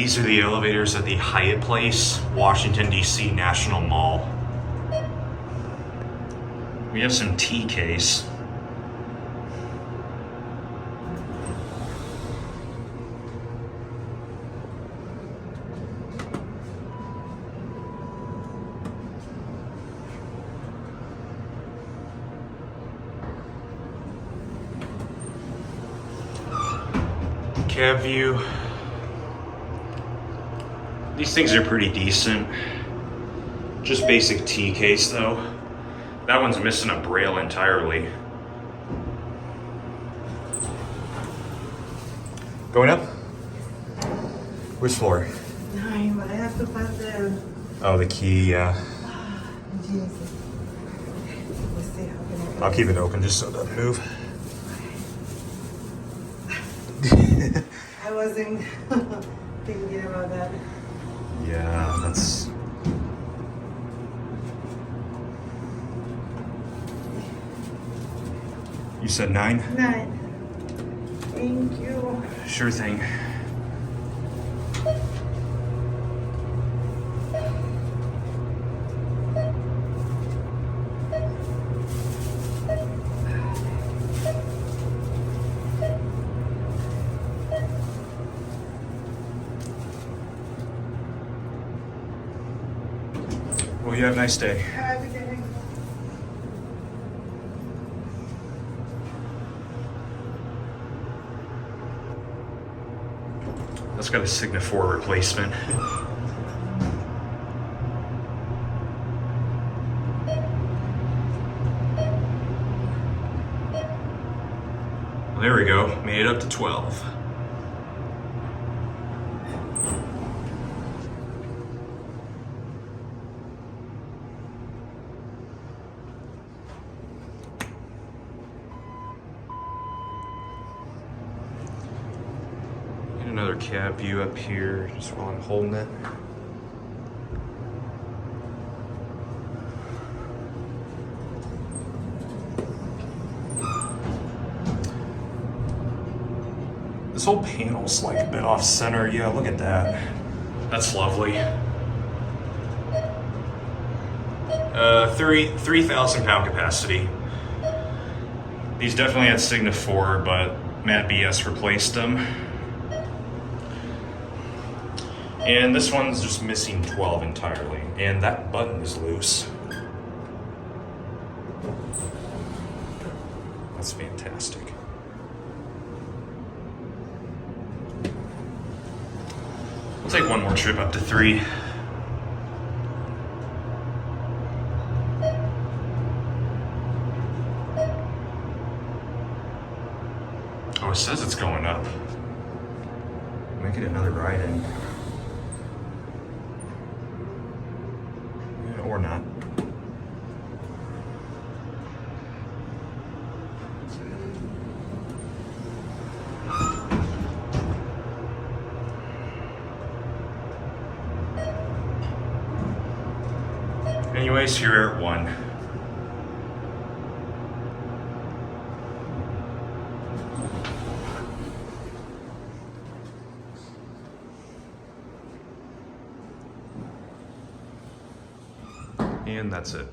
These are the elevators at the Hyatt place, Washington, D.C. National Mall. We have some tea case. Cab view. These things are pretty decent. Just basic tea case though. That one's missing a braille entirely. Going up? Which floor? 9, but I have to pass the... Oh, the key, yeah. Jesus. Let's see how can I... I'll keep it open just so it doesn't move. I wasn't thinking about that. Yeah, that's... You said 9? 9. Thank you. Sure thing. Well, you have a nice day. Have a good day. That's got a Signa 4 replacement. Well, there we go. Made it up to 12. Another cab view up here, just while I'm holding it. This whole panel's like a bit off center. Yeah, look at that. That's lovely. 3,000 pound capacity. These definitely had Signa 4, but Matt BS replaced them. And this one's just missing 12 entirely. And that button is loose. That's fantastic. We'll take one more trip up to 3. Oh, it says it's going up. Make it another ride in. Or not. Anyways, you're at 1. And that's it.